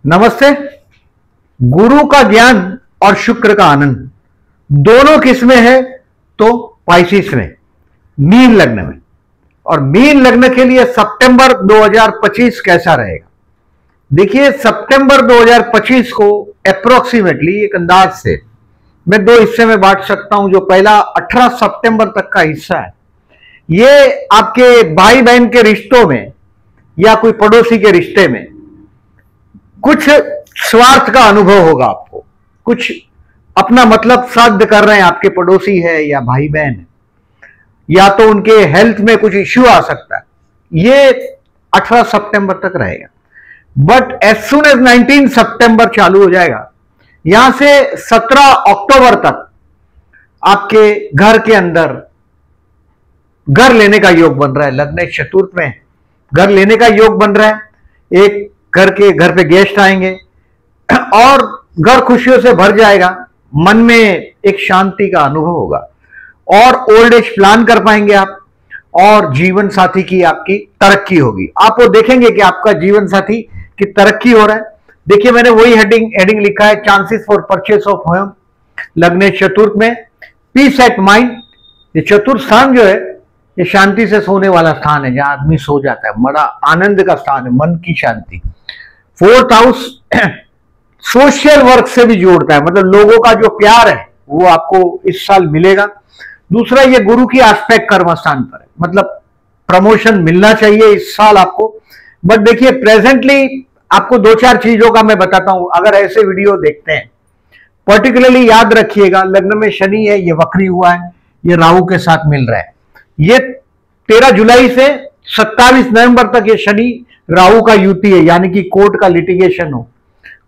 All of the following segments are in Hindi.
नमस्ते। गुरु का ज्ञान और शुक्र का आनंद दोनों किसमें है? तो पाइसिस में, मीन लग्न में। और मीन लग्न के लिए सितंबर 2025 कैसा रहेगा? देखिए, सितंबर 2025 को अप्रोक्सीमेटली एक अंदाज से मैं दो हिस्से में बांट सकता हूं। जो पहला 18 सितंबर तक का हिस्सा है, ये आपके भाई बहन के रिश्तों में या कोई पड़ोसी के रिश्ते में कुछ स्वार्थ का अनुभव होगा। आपको कुछ अपना मतलब साध्य कर रहे हैं, आपके पड़ोसी है या भाई बहन है, या तो उनके हेल्थ में कुछ इश्यू आ सकता है। ये 18 सितंबर तक रहेगा। बट एज सुन एज 19 सितंबर चालू हो जाएगा। यहां से 17 अक्टूबर तक आपके घर के अंदर घर लेने का योग बन रहा है। लग्न चतुर्थ में घर लेने का योग बन रहा है। एक घर पे गेस्ट आएंगे और घर खुशियों से भर जाएगा। मन में एक शांति का अनुभव होगा और ओल्ड एज प्लान कर पाएंगे आप, और जीवन साथी की आपकी तरक्की होगी। आप वो देखेंगे कि आपका जीवन साथी की तरक्की हो रहा है। देखिए, मैंने वही हेडिंग लिखा है, chances for purchase of home. लग्न चतुर्थ में पीस एट माइंड। ये चतुर्थ स्थान जो है, ये शांति से सोने वाला स्थान है, जहां आदमी सो जाता है। बड़ा आनंद का स्थान है, मन की शांति। फोर्थ हाउस सोशल वर्क से भी जोड़ता है, मतलब लोगों का जो प्यार है वो आपको इस साल मिलेगा। दूसरा, ये गुरु की एस्पेक्ट कर्म स्थान पर है, मतलब प्रमोशन मिलना चाहिए इस साल आपको। बट देखिए, प्रेजेंटली आपको दो चार चीजों का मैं बताता हूं। अगर ऐसे वीडियो देखते हैं, पर्टिकुलरली याद रखिएगा, लग्न में शनि है, ये वक्री हुआ है, ये राहु के साथ मिल रहा है। ये 13 जुलाई से 27 नवंबर तक ये शनि राहु का युति है, यानी कि कोर्ट का लिटिगेशन हो,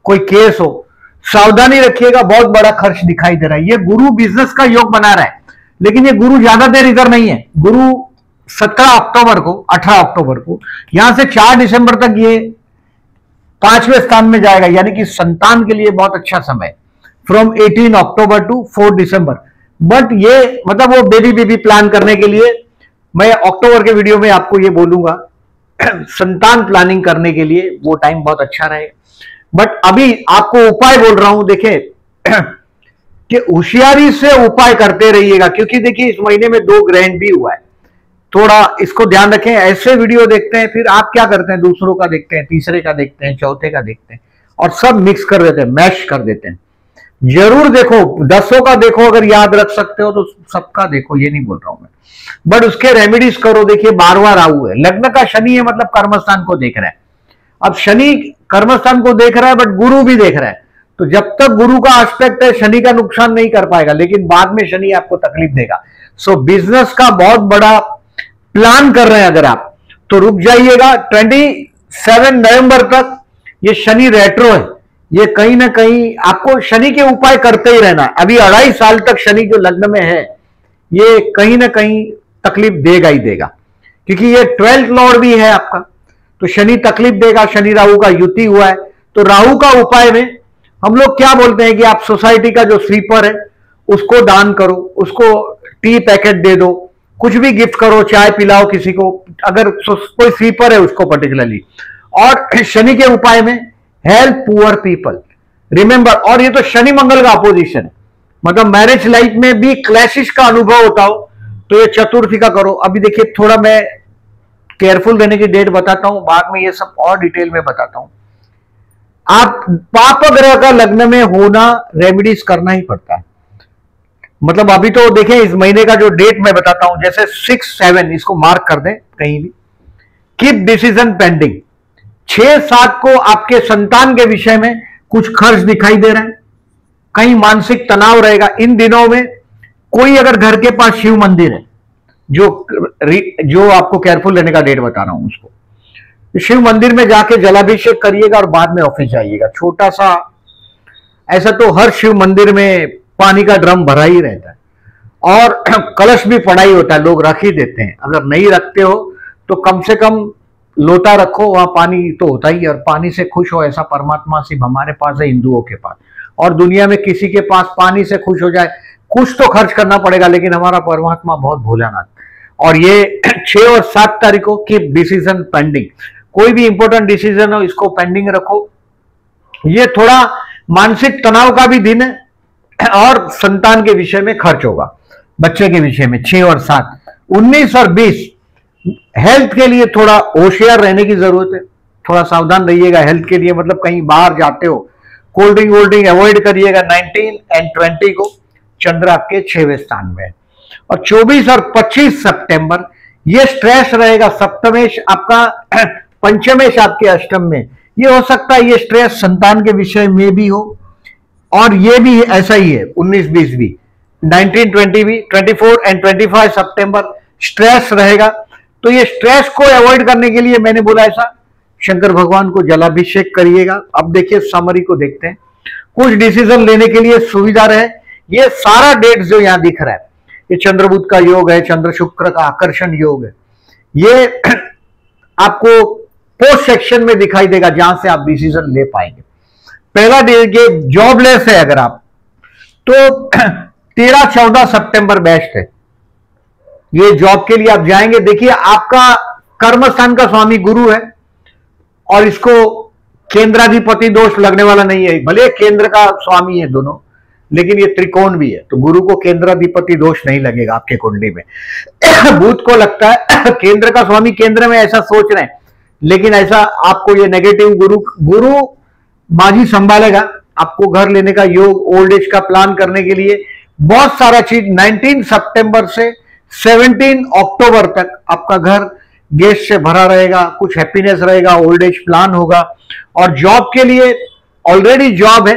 कोई केस हो, सावधानी रखिएगा। बहुत बड़ा खर्च दिखाई दे रहा है। ये गुरु बिजनेस का योग बना रहा है, लेकिन ये गुरु ज्यादा देर इधर नहीं है। गुरु 17 अक्टूबर को, 18 अक्टूबर को, यहां से 4 दिसंबर तक ये 5वें स्थान में जाएगा, यानी कि संतान के लिए बहुत अच्छा समय, from 18 October to 4 December. But ये मतलब वो बेबी प्लान करने के लिए मैं अक्टूबर के वीडियो में आपको ये बोलूंगा। संतान प्लानिंग करने के लिए वो टाइम बहुत अच्छा रहेगा। बट अभी आपको उपाय बोल रहा हूं, देखें कि होशियारी से उपाय करते रहिएगा, क्योंकि देखिए इस महीने में 2 ग्रहण भी हुआ है। थोड़ा इसको ध्यान रखें। ऐसे वीडियो देखते हैं, फिर आप क्या करते हैं, दूसरों का देखते हैं, तीसरे का देखते हैं, चौथे का देखते हैं, और सब मिक्स कर देते हैं, मैश कर देते हैं। जरूर देखो, 10 का देखो, अगर याद रख सकते हो तो सबका देखो, ये नहीं बोल रहा हूं मैं। बट उसके रेमेडीज करो। देखिए, 12वां राहु है, लग्न का शनि है, मतलब कर्मस्थान को देख रहा है। अब शनि कर्मस्थान को देख रहा है, बट गुरु भी देख रहा है, तो जब तक गुरु का एस्पेक्ट है, शनि का नुकसान नहीं कर पाएगा, लेकिन बाद में शनि आपको तकलीफ देगा। सो बिजनेस का बहुत बड़ा प्लान कर रहे हैं अगर आप, तो रुक जाइएगा। 27 नवंबर तक ये शनि रेट्रो है। ये कहीं ना कहीं आपको शनि के उपाय करते ही रहना। अभी 2.5 साल तक शनि जो लग्न में है, ये कहीं ना कहीं तकलीफ देगा ही देगा, क्योंकि ये 12th लॉर्ड भी है आपका, तो शनि तकलीफ देगा। शनि राहु का युति हुआ है, तो राहु का उपाय में हम लोग क्या बोलते हैं कि आप सोसाइटी का जो स्वीपर है उसको दान करो, उसको टी पैकेट दे दो, कुछ भी गिफ्ट करो, चाय पिलाओ किसी को, अगर कोई स्वीपर है उसको पर्टिकुलरली। और शनि के उपाय में हेल्प पुअर पीपल, रिमेंबर। और ये तो शनि मंगल का अपोजिशन है, मतलब मैरिज लाइफ में भी क्लैशिश का अनुभव होता हो तो ये चतुर्थी का करो। अभी देखिए, थोड़ा मैं केयरफुल रहने की डेट बताता हूं, बाद में ये सब और डिटेल में बताता हूं। आप पाप ग्रह का लग्न में होना, रेमेडीज करना ही पड़ता है। मतलब अभी तो देखें, इस महीने का जो डेट मैं बताता हूं, जैसे 6-7 इसको मार्क कर दें कहीं भी। Keep decision pending. 6-7 को आपके संतान के विषय में कुछ खर्च दिखाई दे रहा है, कहीं मानसिक तनाव रहेगा इन दिनों में। कोई अगर घर के पास शिव मंदिर है, जो आपको केयरफुल रहने का डेट बता रहा हूं, उसको शिव मंदिर में जाके जलाभिषेक करिएगा और बाद में ऑफिस जाइएगा। छोटा सा, ऐसा तो हर शिव मंदिर में पानी का ड्रम भरा ही रहता है, और कलश भी पड़ा ही होता है, लोग रख ही देते हैं। अगर नहीं रखते हो तो कम से कम लोटा रखो, वहां पानी तो होता ही है। और पानी से खुश हो ऐसा परमात्मा सिर्फ हमारे पास है, हिंदुओं के पास, और दुनिया में किसी के पास पानी से खुश हो जाए। कुछ तो खर्च करना पड़ेगा, लेकिन हमारा परमात्मा बहुत भोलानाथ। और ये 6 और 7 तारीख को कीप डिसीजन पेंडिंग। कोई भी इंपॉर्टेंट डिसीजन हो, इसको पेंडिंग रखो। ये थोड़ा मानसिक तनाव का भी दिन है और संतान के विषय में खर्च होगा, बच्चे के विषय में 6 और 7। 19 और 20 हेल्थ के लिए थोड़ा होशियार रहने की जरूरत है, थोड़ा सावधान रहिएगा हेल्थ के लिए, मतलब कहीं बाहर जाते हो कोल्ड ड्रिंक वोल्ड ड्रिंक अवॉइड करिएगा। 19 एंड 20 को चंद्र आपके 6वें स्थान में है। और 24 और 25 सितंबर ये स्ट्रेस रहेगा। सप्तमेश आपका पंचमेश आपके अष्टम में, ये हो सकता है ये स्ट्रेस संतान के विषय में भी हो, और ये भी ऐसा ही है 19 20 भी, 19 20 भी। 24 एंड 25 सितंबर स्ट्रेस रहेगा। तो ये स्ट्रेस को अवॉइड करने के लिए मैंने बोला ऐसा शंकर भगवान को जलाभिषेक करिएगा। अब देखिए समरी को देखते हैं, कुछ डिसीजन लेने के लिए सुविधा रहे। ये सारा डेट जो यहां दिख रहा है, ये चंद्र बुध का योग है, चंद्र शुक्र का आकर्षण योग है। ये आपको पोस्ट सेक्शन में दिखाई देगा जहां से आप डिसीजन ले पाएंगे। पहला देखिए जॉबलेस है अगर आप, तो 13-14 सितंबर बेस्ट है, ये जॉब के लिए आप जाएंगे। देखिए आपका कर्म स्थान का स्वामी गुरु है और इसको केंद्राधिपति दोष लगने वाला नहीं है, भले केंद्र का स्वामी है दोनों, लेकिन ये त्रिकोण भी है, तो गुरु को केंद्राधिपति दोष नहीं लगेगा आपके कुंडली में। बुध को लगता है केंद्र का स्वामी केंद्र में, ऐसा सोच रहे हैं, लेकिन ऐसा आपको ये नेगेटिव गुरु बाजी संभालेगा। आपको घर लेने का योग, ओल्ड एज का प्लान करने के लिए बहुत सारा चीज। 19 सितंबर से 17 अक्टूबर तक आपका घर गेस्ट से भरा रहेगा, कुछ हैप्पीनेस रहेगा, ओल्ड एज प्लान होगा। और जॉब के लिए ऑलरेडी जॉब है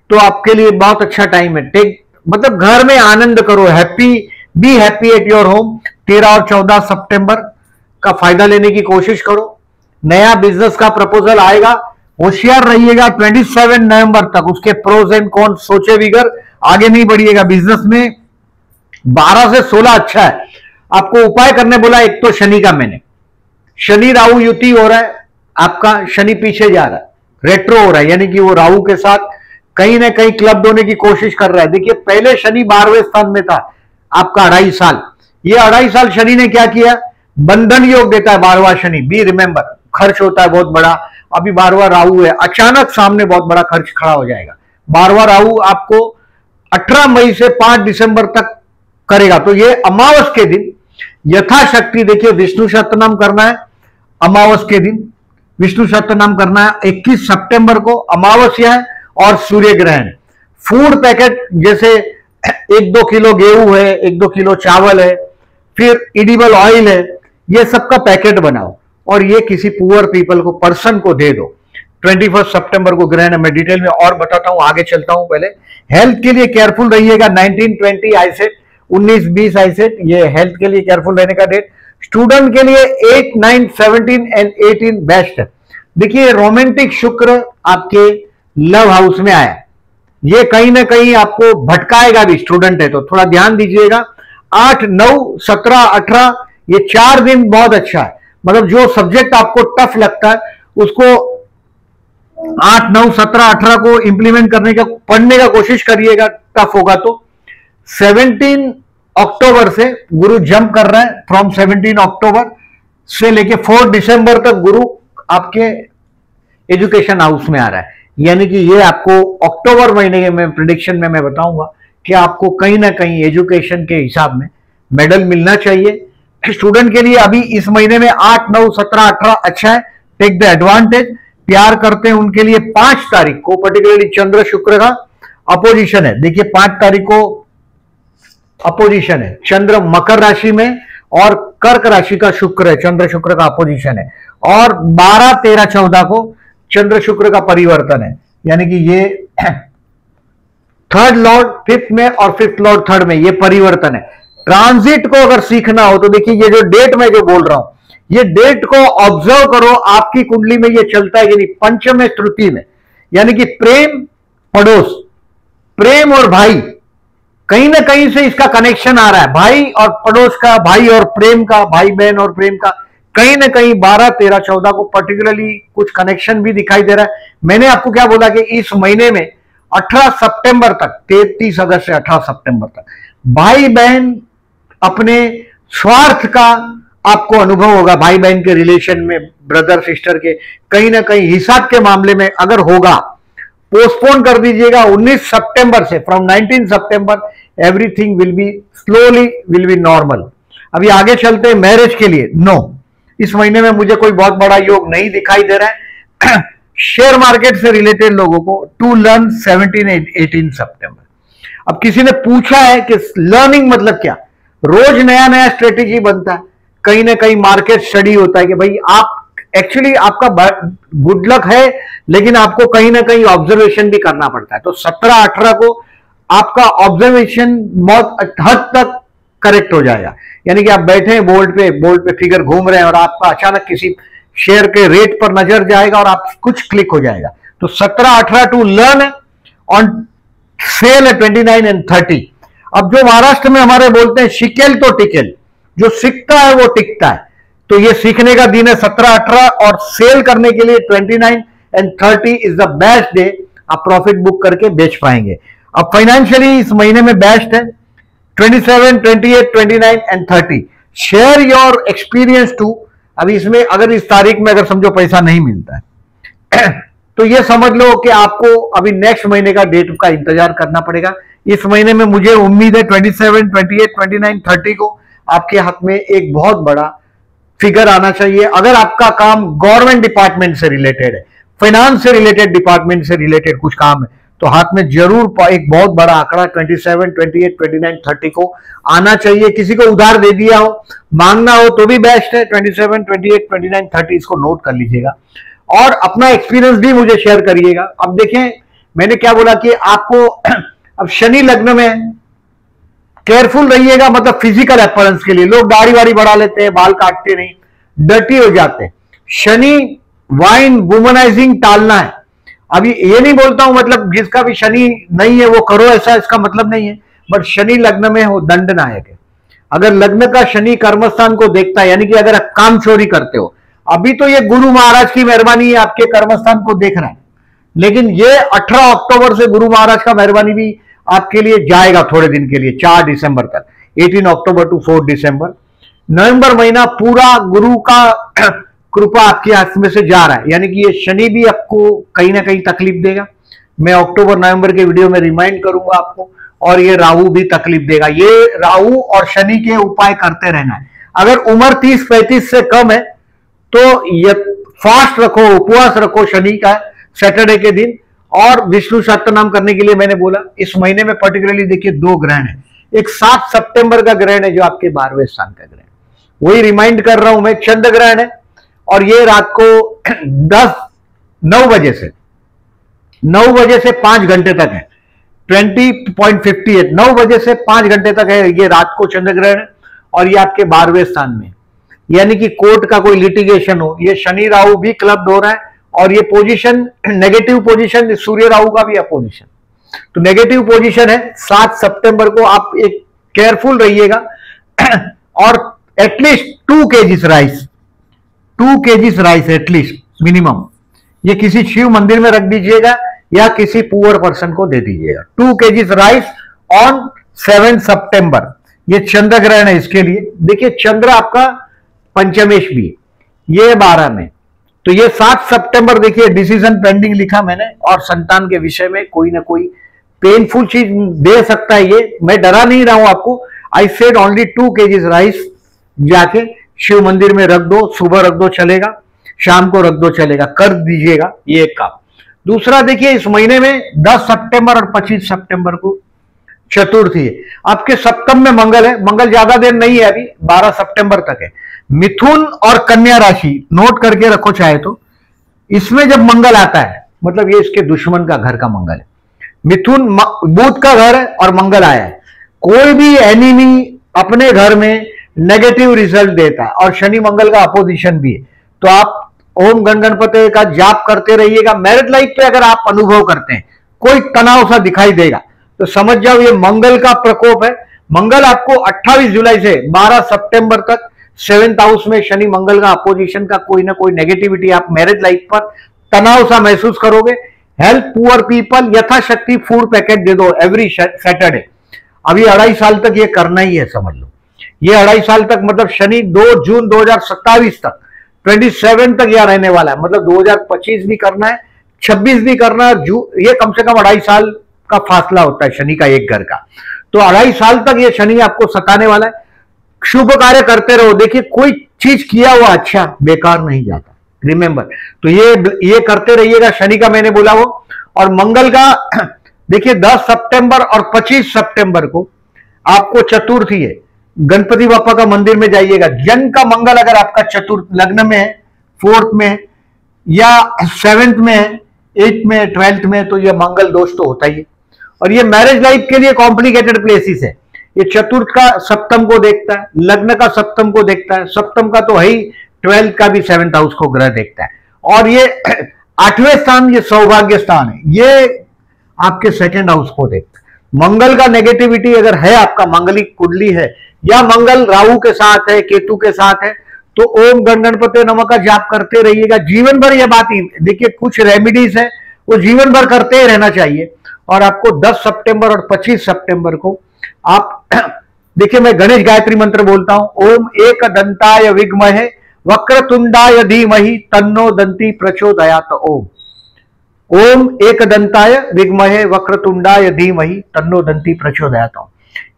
तो आपके लिए बहुत अच्छा टाइम है। मतलब घर में आनंद करो, be happy at your home. 13 और 14 सितंबर का फायदा लेने की कोशिश करो। नया बिजनेस का प्रपोजल आएगा, होशियार रहिएगा 27 नवंबर तक। उसके प्रोज एंड कॉन सोचे बिगर आगे नहीं बढ़िएगा बिजनेस में। 12 से 16 अच्छा है। आपको उपाय करने बोला, एक तो शनि का, मैंने शनि राहु युति हो रहा है, आपका शनि पीछे जा रहा है, रेट्रो हो रहा है, यानी कि वो राहु के साथ कहीं ना कहीं क्लब होने की कोशिश कर रहा है। देखिए पहले शनि 12वें स्थान में था आपका 2.5 साल, ये 2.5 साल शनि ने क्या किया, बंधन योग देता है 12वां शनि, बी रिमेंबर, खर्च होता है बहुत बड़ा। अभी 12वां राहु है, अचानक सामने बहुत बड़ा खर्च खड़ा हो जाएगा। 12वां राहु आपको 18 मई से 5 दिसंबर तक करेगा। तो ये अमावस के दिन यथाशक्ति देखिए विष्णु सहस्त्रनाम करना है। अमावस के दिन विष्णु सहस्त्रनाम करना है। 21 सितंबर को अमावस्या है और सूर्य ग्रहण। फूड पैकेट जैसे 1-2 किलो गेहूं है, 1-2 किलो चावल है, फिर इडिबल ऑयल है, ये सबका पैकेट बनाओ और ये किसी पुअर पीपल को, पर्सन को दे दो। 21 सितंबर को ग्रहण है, मैं डिटेल में और बताता हूं, आगे चलता हूं। पहले हेल्थ के लिए केयरफुल रहिएगा। 19-20 आईसेट, 19-20 आईसेट, ये हेल्थ के लिए केयरफुल रहने का डेट। स्टूडेंट के लिए 8, 9, 17 एंड 18 बेस्ट है। देखिए रोमांटिक शुक्र आपके लव हाउस में आया, ये कहीं ना कहीं आपको भटकाएगा भी, स्टूडेंट है तो थोड़ा ध्यान दीजिएगा। 8, 9, 17, 18 ये 4 दिन बहुत अच्छा है। मतलब जो सब्जेक्ट आपको टफ लगता है उसको 8, 9, 17, 18 को इंप्लीमेंट करने का, पढ़ने का कोशिश करिएगा, टफ होगा तो। 17 अक्टूबर से गुरु जंप कर रहा है, फ्रॉम 17 अक्टूबर से लेके 4 दिसंबर तक गुरु आपके एजुकेशन हाउस में आ रहा है। यानी कि ये आपको अक्टूबर महीने में प्रिडिक्शन में मैं बताऊंगा कि आपको कहीं ना कहीं एजुकेशन के हिसाब में मेडल मिलना चाहिए। स्टूडेंट के लिए अभी इस महीने में 8, 9, 17, 18 अच्छा है, टेक द एडवांटेज। प्यार करते हैं उनके लिए 5 तारीख को पर्टिकुलरली चंद्र शुक्र का अपोजिशन है। देखिए 5 तारीख को अपोजिशन है, चंद्र मकर राशि में और कर्क राशि का शुक्र है, चंद्र शुक्र का अपोजिशन है। और 12, 13, 14 को चंद्र शुक्र का परिवर्तन है, यानी कि ये 3rd लॉर्ड 5th में और 5th लॉर्ड 3rd में, ये परिवर्तन है। ट्रांजिट को अगर सीखना हो तो देखिए ये जो डेट मैं जो बोल रहा हूं, ये डेट को ऑब्जर्व करो, आपकी कुंडली में ये चलता है कि नहीं, पंचम तृतीय में, यानी कि प्रेम, पड़ोस, प्रेम और भाई, कहीं ना कहीं से इसका कनेक्शन आ रहा है, भाई और पड़ोस का, भाई और प्रेम का, भाई बहन और प्रेम का, कहीं ना कहीं 12, 13, 14 को पर्टिकुलरली कुछ कनेक्शन भी दिखाई दे रहा है। मैंने आपको क्या बोला कि इस महीने में 18 सितंबर तक, 33 अगस्त से 18 सितंबर तक भाई बहन अपने स्वार्थ का आपको अनुभव होगा। भाई बहन के रिलेशन में, ब्रदर सिस्टर के, कहीं ना कहीं हिसाब के मामले में अगर होगा पोस्टपोन कर दीजिएगा 19 सितंबर से, from 19 September everything will be slowly will be normal. अभी आगे चलते हैं मैरिज के लिए। नो, इस महीने में मुझे कोई बहुत बड़ा योग नहीं दिखाई दे रहा है। शेयर मार्केट से रिलेटेड लोगों को टू लर्न 17-18 सितंबर। अब किसी ने पूछा है कि लर्निंग मतलब क्या? रोज नया नया स्ट्रेटेजी बनता है, कहीं ना कहीं मार्केट स्टडी होता है कि भाई आप एक्चुअली आपका गुड लक है, लेकिन आपको कहीं ना कहीं ऑब्जर्वेशन भी करना पड़ता है। तो 17-18 को आपका ऑब्जर्वेशन बहुत हद तक करेक्ट हो जाएगा। यानी कि आप बैठे हैं बोर्ड पे फिगर घूम रहे हैं और आपका अचानक किसी शेयर के रेट पर नजर जाएगा और आप कुछ क्लिक हो जाएगा। तो 17-18 टू लर्न ऑन सेल है 29 एंड 30। अब जो महाराष्ट्र में हमारे बोलते हैं शिकेल तो टिकेल, जो सीखता है वो टिकता है। तो ये सीखने का दिन है 17-18, और सेल करने के लिए 29 and 30 is the best day. आप प्रॉफिट बुक करके बेच पाएंगे। अब फाइनेंशियली इस महीने में बेस्ट है 27, 28, 29 and 30। Share your experience too. अभी इसमें अगर इस तारीख में अगर समझो पैसा नहीं मिलता है तो ये समझ लो कि आपको अभी नेक्स्ट महीने का डेट का इंतजार करना पड़ेगा। इस महीने में मुझे उम्मीद है 27, 28, 29, 30 को आपके हाथ में एक बहुत बड़ा फिगर आना चाहिए। अगर आपका काम गवर्नमेंट डिपार्टमेंट से रिलेटेड है, फाइनेंस से रिलेटेड डिपार्टमेंट से रिलेटेड कुछ काम है, तो हाथ में जरूर एक बहुत बड़ा आंकड़ा 27, 28, 29, 30 को आना चाहिए। किसी को उधार दे दिया हो, मांगना हो तो भी बेस्ट है 27, 28, 29, 30। इसको नोट कर लीजिएगा और अपना एक्सपीरियंस भी मुझे शेयर करिएगा। अब देखें मैंने क्या बोला कि आपको अब शनि लग्न में केयरफुल रहिएगा, मतलब फिजिकल अपीयरेंस के लिए। लोग दाढ़ी वाड़ी बढ़ा लेते हैं, बाल काटते नहीं, डर्टी हो जाते हैं। शनि वाइन वुमनाइजिंग टालना है। अभी ये नहीं बोलता हूं मतलब जिसका भी शनि नहीं है वो करो, ऐसा इसका मतलब नहीं है, बट शनि लग्न में हो दंड नायक है। अगर लग्न का शनि कर्मस्थान को देखता है, यानी कि अगर आप काम चोरी करते हो, अभी तो ये गुरु महाराज की मेहरबानी है आपके कर्मस्थान को देख रहा है, लेकिन ये 18 अक्टूबर से गुरु महाराज का मेहरबानी भी आपके लिए जाएगा थोड़े दिन के लिए, 4 दिसंबर तक, 18 अक्टूबर टू 4 दिसंबर। नवंबर महीना पूरा गुरु का कृपा आपके हाथ में से जा रहा है, यानी कि ये शनि भी आपको कहीं ना कहीं तकलीफ देगा। मैं अक्टूबर नवंबर के वीडियो में रिमाइंड करूंगा आपको। और ये राहु भी तकलीफ देगा। ये राहु और शनि के उपाय करते रहना है। अगर उम्र 30-35 से कम है तो ये फास्ट रखो, उपवास रखो शनि का सैटरडे के दिन। और विष्णु सहस्त्र नाम करने के लिए मैंने बोला इस महीने में पर्टिकुलरली देखिए 2 ग्रहण है। एक 7 सितंबर का ग्रहण है जो आपके 12वें स्थान का ग्रहण, वही रिमाइंड कर रहा हूं मैं, चंद्र ग्रहण है। और ये रात को 9 बजे से 5 घंटे तक है, 20.58, 9 बजे से 5 घंटे तक है ये रात को चंद्र ग्रहण। और ये आपके 12वें स्थान में, यानी कि कोर्ट का कोई लिटिगेशन हो, ये शनि राहु भी क्लब्ड हो रहा है। और ये पोजीशन नेगेटिव पोजीशन, सूर्य राहु का भी अपोजिशन, तो नेगेटिव पोजीशन है। 7 सितंबर को आप एक केयरफुल रहिएगा। और at least 2 kg rice, 2 kg rice at least minimum, ये किसी शिव मंदिर में रख दीजिएगा या किसी पुअर पर्सन को दे दीजिएगा। 2 kg राइस ऑन 7 सितंबर। ये चंद्र ग्रहण है इसके लिए। देखिए चंद्र आपका पंचमेश भी है, ये 12 में, तो ये 7 सितंबर देखिए डिसीजन पेंडिंग लिखा मैंने। और संतान के विषय में कोई ना कोई पेनफुल चीज दे सकता है ये, मैं डरा नहीं रहा हूं आपको। I said only 2 kg rice जाके शिव मंदिर में रख दो, सुबह रख दो चलेगा, शाम को रख दो चलेगा, कर दीजिएगा ये एक काम। दूसरा देखिए इस महीने में 10 सितंबर और 25 सितंबर को चतुर्थी है। आपके सप्तम में मंगल है, मंगल ज्यादा देर नहीं है, अभी 12 सितंबर तक है। मिथुन और कन्या राशि नोट करके रखो चाहे तो, इसमें जब मंगल आता है मतलब ये इसके दुश्मन का घर का मंगल है। मिथुन बुध का घर है और मंगल आया है। कोई भी एनिमी अपने घर में नेगेटिव रिजल्ट देता है और शनि मंगल का अपोजिशन भी है। तो आप ओम गण गणपति का जाप करते रहिएगा। मैरिड लाइफ पे अगर आप अनुभव करते हैं कोई तनाव सा दिखाई देगा तो समझ जाओ ये मंगल का प्रकोप है। मंगल आपको 28 जुलाई से 12 सितंबर तक 7th हाउस में शनि मंगल का अपोजिशन का कोई ना कोई नेगेटिविटी, आप मैरिज लाइफ पर तनाव सा महसूस करोगे। हेल्प पुअर पीपल, यथाशक्ति फूड पैकेट दे दो एवरी सैटरडे। अभी 2.5 साल तक ये करना ही है, समझ लो ये 2.5 साल तक, मतलब शनि 2 जून 2027 तक 27 तक यह रहने वाला है, मतलब 2025 भी करना है, 26 भी करना, ये कम से कम 2.5 साल का फासला होता है शनि का एक घर का। तो 2.5 साल तक ये शनि आपको सताने वाला है। शुभ कार्य करते रहो। देखिए कोई चीज किया हुआ अच्छा बेकार नहीं जाता, रिमेंबर। तो ये करते रहिएगा, शनि का मैंने बोला वो। और मंगल का देखिए 10 सितंबर और 25 सितंबर को आपको चतुर्थी है, गणपति बापा का मंदिर में जाइएगा। जन्म का मंगल अगर आपका चतुर्थ लग्न में है, 4th में है, या 7th में है, 8th में, 12th में, तो यह मंगल दोष तो होता ही है। और ये मैरिज लाइफ के लिए कॉम्प्लिकेटेड प्लेसेस है। ये चतुर्थ का सप्तम को देखता है, लग्न का सप्तम को देखता है, सप्तम का तो है ही, 12th का भी 7th हाउस को ग्रह देखता है। और ये 8वें स्थान, ये सौभाग्य स्थान है, ये आपके 2nd हाउस को देखता है। मंगल का नेगेटिविटी अगर है, आपका मंगलिक कुंडली है, या मंगल राहु के साथ है, केतु के साथ है, तो ओम गण गणपति नमः का जाप करते रहिएगा जीवन भर। यह बात ही देखिए, कुछ रेमेडीज है वो जीवन भर करते ही रहना चाहिए। और आपको 10 सितंबर और 25 सितंबर को आप देखिए, मैं गणेश गायत्री मंत्र बोलता हूं, ओम एक दंताय विद्महे वक्रतुंडाय धीमहि तन्नो दंती प्रचोदयात्। ओम एक दंताय विद्महे वक्रतुंडाय धीमहि तन्नो दंती प्रचोदयात्।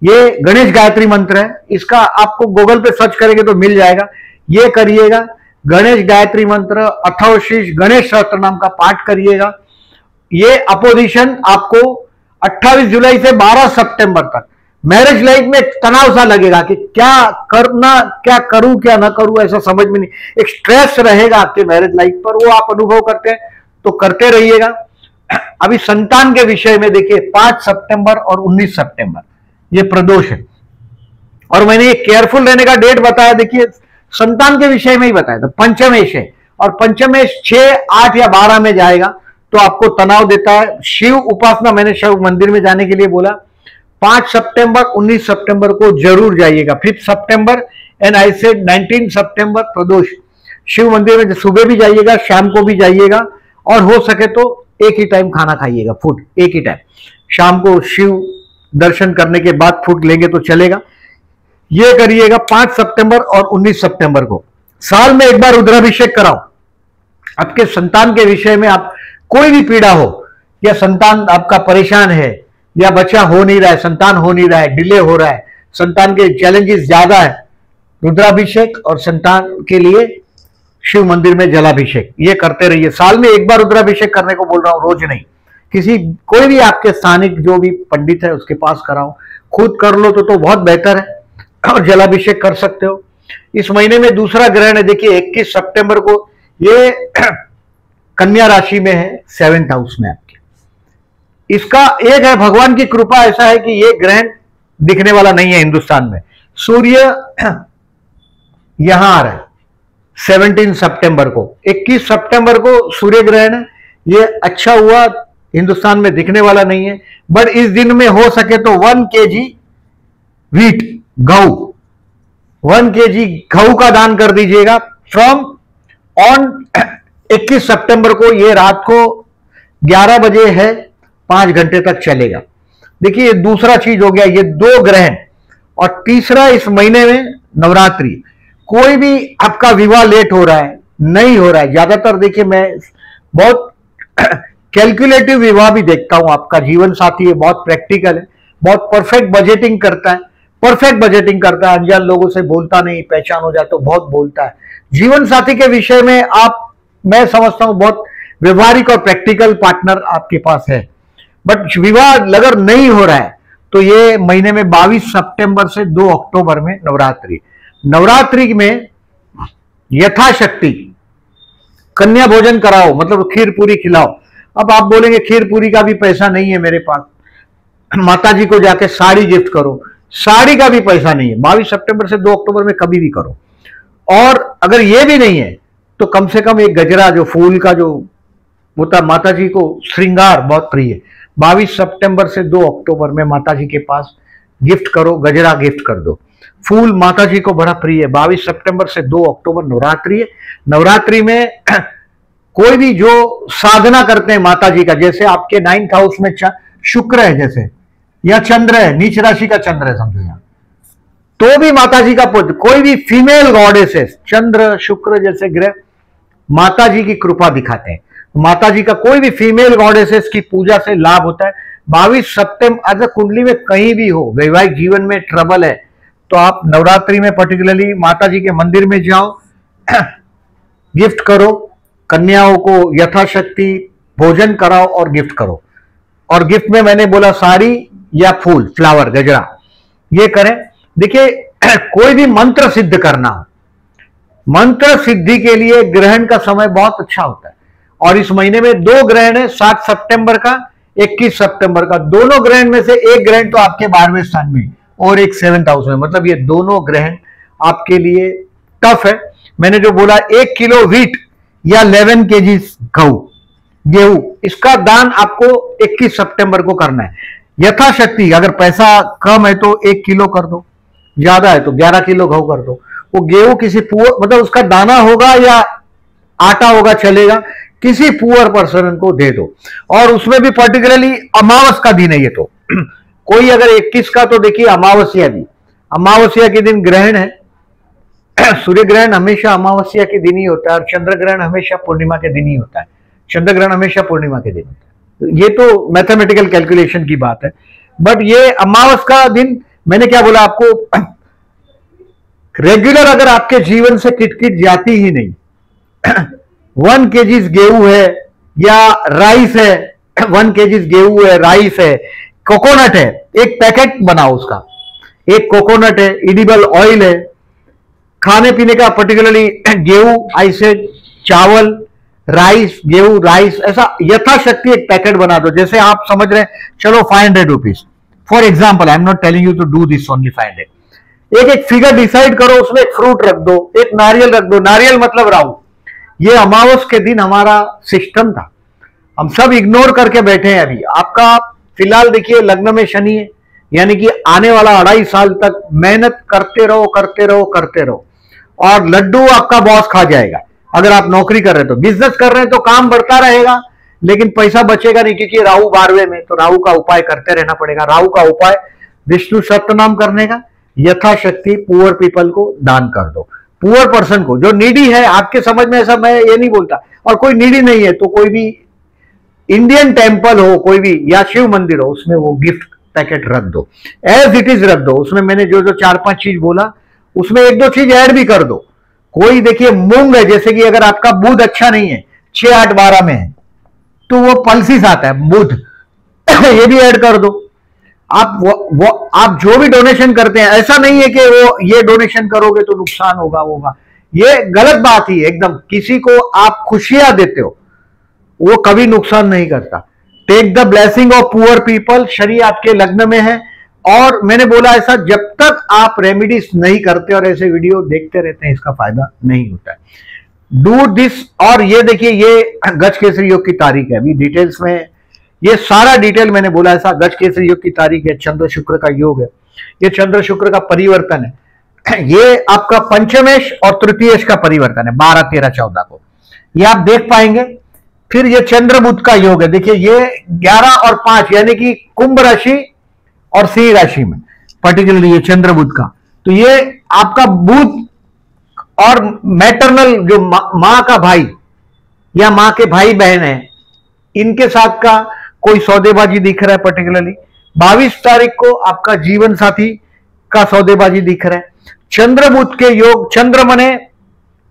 ये गणेश गायत्री मंत्र है, इसका आपको गूगल पे सर्च करेंगे तो मिल जाएगा। ये करिएगा, गणेश गायत्री मंत्र, अथर्वशीष गणेश सहस्त्र नाम का पाठ करिएगा। ये अपोजिशन आपको 28 जुलाई से 12 सितंबर तक मैरिज लाइफ में तनाव सा लगेगा कि क्या करना, क्या करूं क्या ना करूं, ऐसा समझ में नहीं, एक स्ट्रेस रहेगा आपके मैरिज लाइफ पर, वो आप अनुभव करते हैं तो करते रहिएगा। अभी संतान के विषय में देखिए 5 सितंबर और 19 सितंबर ये प्रदोष है, और मैंने ये केयरफुल रहने का डेट बताया, देखिए संतान के विषय में ही बताया था। पंचमेश है, और पंचमेश 6, 8 या 12 में जाएगा तो आपको तनाव देता है। शिव उपासना मैंने शिव मंदिर में जाने के लिए बोला। 5 सितंबर 19 सितंबर को जरूर जाइएगा। 5 सितंबर एंड आई सेड 19 सितंबर प्रदोष, शिव मंदिर में सुबह भी जाइएगा, शाम को भी जाइएगा, और हो सके तो एक ही टाइम खाना खाइएगा, फूड एक ही टाइम। शाम को शिव दर्शन करने के बाद फूड लेंगे तो चलेगा। ये करिएगा 5 सितंबर और 19 सितंबर को। साल में एक बार रुद्राभिषेक कराओ। आपके संतान के विषय में आप कोई भी पीड़ा हो, या संतान आपका परेशान है, या बच्चा हो नहीं रहा है, संतान हो नहीं रहा है, डिले हो रहा है, संतान के चैलेंजेस ज्यादा है, रुद्राभिषेक और संतान के लिए शिव मंदिर में जलाभिषेक ये करते रहिए। साल में एक बार रुद्राभिषेक करने को बोल रहा हूं, रोज नहीं। कोई भी आपके स्थानिक जो भी पंडित है उसके पास कराओ, खुद कर लो तो बहुत बेहतर है, और जलाभिषेक कर सकते हो। इस महीने में दूसरा ग्रहण है, देखिए 21 सितंबर को, ये कन्या राशि में है, 7th हाउस में आपके। इसका एक है, भगवान की कृपा ऐसा है कि ये ग्रहण दिखने वाला नहीं है हिंदुस्तान में। सूर्य यहां आ रहा है 17 सितंबर को, 21 सितंबर को सूर्य ग्रहण है। ये अच्छा हुआ, हिंदुस्तान में दिखने वाला नहीं है। बट इस दिन में हो सके तो 1 kg व्हीट, गऊ, 1 kg गऊ का दान कर दीजिएगा। फ्रॉम ऑन 21 सितंबर को, ये रात को 11 बजे है, 5 घंटे तक चलेगा। देखिए ये दूसरा चीज हो गया, ये 2 ग्रहण। और तीसरा, इस महीने में नवरात्रि। कोई भी आपका विवाह लेट हो रहा है, नहीं हो रहा है, ज्यादातर देखिए मैं बहुत कैलकुलेटिव विवाह भी देखता हूं। आपका जीवन साथी है, बहुत प्रैक्टिकल है, बहुत परफेक्ट बजटिंग करता है, अनजान लोगों से बोलता नहीं, पहचान हो जाए तो बहुत बोलता है। जीवन साथी के विषय में मैं समझता हूं बहुत व्यवहारिक और प्रैक्टिकल पार्टनर आपके पास है। बट विवाह अगर नहीं हो रहा है तो ये महीने में 22 सितंबर से 2 अक्टूबर में नवरात्रि में यथाशक्ति कन्या भोजन कराओ, मतलब खीर पूरी खिलाओ। अब आप बोलेंगे खीर पूरी का भी पैसा नहीं है मेरे पास, माता जी को जाके साड़ी गिफ्ट करो। साड़ी का भी पैसा नहीं है, 22 सितंबर से 2 अक्टूबर में कभी भी करो। और अगर ये भी नहीं है तो कम से कम एक गजरा, जो फूल का जो होता, माता जी को श्रृंगार बहुत प्रिय है, 22 सितंबर से 2 अक्टूबर में माता जी के पास गिफ्ट करो, गजरा गिफ्ट कर दो। फूल माता जी को बड़ा प्रिय है। 22 सितंबर से 2 अक्टूबर नवरात्रि है। नवरात्रि में कोई भी जो साधना करते हैं माता जी का, जैसे आपके 9th हाउस में शुक्र है जैसे, या चंद्र है, नीच राशि का चंद्र है समझो यहाँ, तो भी माता जी का पुत्र, कोई भी फीमेल गॉडेसेस, चंद्र शुक्र जैसे ग्रह माता जी की कृपा दिखाते हैं। माता जी का कोई भी फीमेल गॉडेसेस की पूजा से लाभ होता है। 22 सितंबर अगर कुंडली में कहीं भी हो, वैवाहिक जीवन में ट्रबल है, तो आप नवरात्रि में पर्टिकुलरली माता जी के मंदिर में जाओ, गिफ्ट करो, कन्याओं को यथाशक्ति भोजन कराओ और गिफ्ट करो। और गिफ्ट में मैंने बोला साड़ी या फूल, फ्लावर, गजरा, ये करें। देखिए कोई भी मंत्र सिद्ध करना हो, मंत्र सिद्धि के लिए ग्रहण का समय बहुत अच्छा होता है। और इस महीने में 2 ग्रहण है, 7 सितंबर का, 21 सितंबर का। दोनों ग्रहण में से एक ग्रहण तो आपके 12वें स्थान में और एक 7th हाउस में, मतलब ये दोनों ग्रहण आपके लिए टफ है। मैंने जो बोला 1 किलो व्हीट या 11 kg गेहूं, इसका दान आपको 21 सितंबर को करना है यथाशक्ति। अगर पैसा कम है तो 1 किलो कर दो, ज्यादा है तो 11 किलो गेहूं कर दो। वो गेहूं किसी पुअर, मतलब उसका दाना होगा या आटा होगा चलेगा, किसी पुअर पर्सन को दे दो। और उसमें भी पर्टिकुलरली अमावस का दिन है ये तो कोई अगर 21 का, तो देखिए अमावस्या भी, अमावस्या के दिन ग्रहण है। सूर्य ग्रहण हमेशा अमावस्या के दिन ही होता है और चंद्र ग्रहण हमेशा पूर्णिमा के दिन ही होता है। चंद्र ग्रहण हमेशा पूर्णिमा के दिन होता है। ये तो मैथमेटिकल कैलकुलेशन की बात है। बट ये अमावस का दिन, मैंने क्या बोला आपको, रेगुलर अगर आपके जीवन से किटकिट जाती ही नहीं, 1 kg गेहूं है या राइस है, 1 kg गेहूं है, राइस है, कोकोनट है, एक पैकेट बनाओ उसका, एक कोकोनट है, इडिबल ऑयल है, खाने पीने का पर्टिकुलरली गेहूं, ऐसे चावल, राइस, गेहूं, राइस, ऐसा यथाशक्ति एक पैकेट बना दो। जैसे आप समझ रहे हैं, चलो 500 rupees for example, I am not telling you to do this only 500। एक फिगर डिसाइड करो, उसमें एक फ्रूट रख दो, एक नारियल रख दो, नारियल मतलब राहु। ये अमावस के दिन हमारा सिस्टम था, हम सब इग्नोर करके बैठे हैं। अभी आपका फिलहाल देखिए लग्न में शनि है, यानी कि आने वाला 2.5 साल तक मेहनत करते रहो करते रहो करते रहो, और लड्डू आपका बॉस खा जाएगा। अगर आप नौकरी कर रहे हैं तो, बिजनेस कर रहे हैं तो काम बढ़ता रहेगा लेकिन पैसा बचेगा नहीं, क्योंकि राहु 12वें में। तो राहु का उपाय करते रहना पड़ेगा। राहु का उपाय विष्णु सप्तनाम करने का, यथाशक्ति पुअर पीपल को दान कर दो, पुअर पर्सन को जो नीडी है। आपके समझ में ऐसा मैं ये नहीं बोलता, और कोई नीडी नहीं है तो कोई भी इंडियन टेम्पल हो, कोई भी या शिव मंदिर हो, उसमें वो गिफ्ट पैकेट रख दो, एज इट इज रख दो। उसमें मैंने जो जो 4-5 चीज बोला, उसमें 1-2 चीज ऐड भी कर दो। कोई देखिए मूंग है, जैसे कि अगर आपका बुध अच्छा नहीं है, 6, 8, 12 में है, तो वो पल्सिस आता है बुध, ये भी ऐड कर दो। आप जो भी डोनेशन करते हैं, ऐसा नहीं है कि वो ये डोनेशन करोगे तो नुकसान होगा, ये गलत बात ही है एकदम। किसी को आप खुशियां देते हो, वो कभी नुकसान नहीं करता। Take the blessing of poor people, Shani आपके लग्न में है। और मैंने बोला ऐसा, जब तक आप रेमेडीज नहीं करते और ऐसे वीडियो देखते रहते हैं, इसका फायदा नहीं होता है। Do this. और ये देखिए, ये गज केसरी योग की तारीख है, अभी डिटेल्स में ये सारा डिटेल मैंने बोला ऐसा। गज केसरी योग की तारीख है, चंद्र शुक्र का योग है, ये चंद्र शुक्र का परिवर्तन है। ये आपका पंचमेश और तृतीयेश का परिवर्तन है, 12, 13, 14 को, ये आप देख पाएंगे। फिर ये चंद्र बुध का योग है, देखिए ये 11 और 5, यानी कि कुंभ राशि और सिंह राशि में पर्टिकुलरली ये चंद्र बुध का। तो ये आपका बुध और मैटरनल जो मां का भाई या मां के भाई बहन है, इनके साथ का कोई सौदेबाजी दिख रहा है। पर्टिकुलरली 22 तारीख को आपका जीवन साथी का सौदेबाजी दिख रहा है। चंद्र बुध के योग, चंद्र मने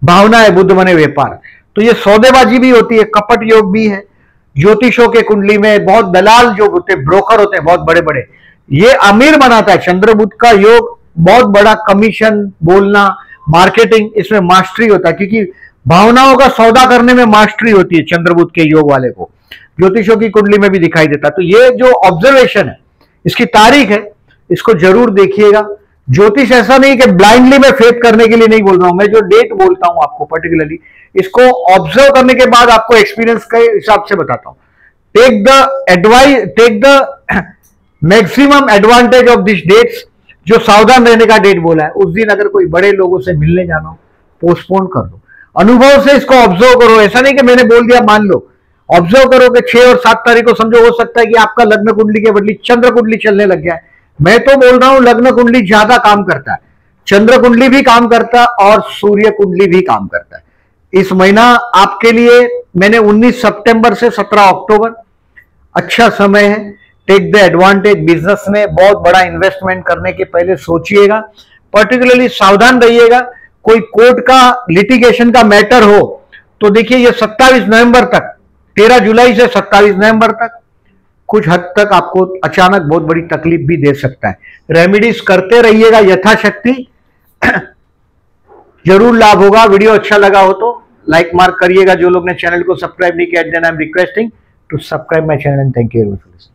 भावना है, बुध मने व्यापार, तो ये सौदेबाजी भी होती है, कपट योग भी है। ज्योतिषों के कुंडली में बहुत दलाल जो होते हैं, ब्रोकर होते हैं बहुत बड़े बड़े, ये अमीर बनाता है। चंद्र बुध का योग बहुत बड़ा कमीशन, बोलना, मार्केटिंग, इसमें मास्टरी होता है, क्योंकि भावनाओं का सौदा करने में मास्टरी होती है चंद्र बुध के योग वाले को। ज्योतिषों की कुंडली में भी दिखाई देता है। तो ये जो ऑब्जर्वेशन है, इसकी तारीख है, इसको जरूर देखिएगा। ज्योतिष ऐसा नहीं कि ब्लाइंडली मैं फेथ करने के लिए नहीं बोल रहा हूं, मैं जो डेट बोलता हूं आपको पर्टिकुलरली, इसको ऑब्जर्व करने के बाद आपको एक्सपीरियंस के हिसाब से बताता हूं। Take the advice, take the maximum advantage of this dates. जो सावधान रहने का डेट बोला है, उस दिन अगर कोई बड़े लोगों से मिलने जाना हो, पोस्टपोन कर दो। अनुभव से इसको ऑब्जर्व करो, ऐसा नहीं कि मैंने बोल दिया मान लो। ऑब्जर्व करो कि 6 और 7 तारीख को समझो, हो सकता है कि आपका लग्न कुंडली के बदले चंद्र कुंडली चलने लग गया है। मैं तो बोल रहा हूं लग्न कुंडली ज्यादा काम करता है, चंद्र कुंडली भी काम करता है और सूर्य कुंडली भी काम करता है। इस महीना आपके लिए मैंने 19 सितंबर से 17 अक्टूबर, अच्छा समय है, टेक द एडवांटेज। बिजनेस में बहुत बड़ा इन्वेस्टमेंट करने के पहले सोचिएगा, पर्टिकुलरली सावधान रहिएगा। कोई कोर्ट का लिटिगेशन का मैटर हो तो देखिए ये 27 नवंबर तक, 13 जुलाई से 27 नवंबर तक कुछ हद तक आपको अचानक बहुत बड़ी तकलीफ भी दे सकता है। रेमेडीज करते रहिएगा यथाशक्ति, जरूर लाभ होगा। वीडियो अच्छा लगा हो तो लाइक मार्क करिएगा। जो लोग ने चैनल को सब्सक्राइब नहीं किया, then I am requesting to subscribe my channel and thank you very much.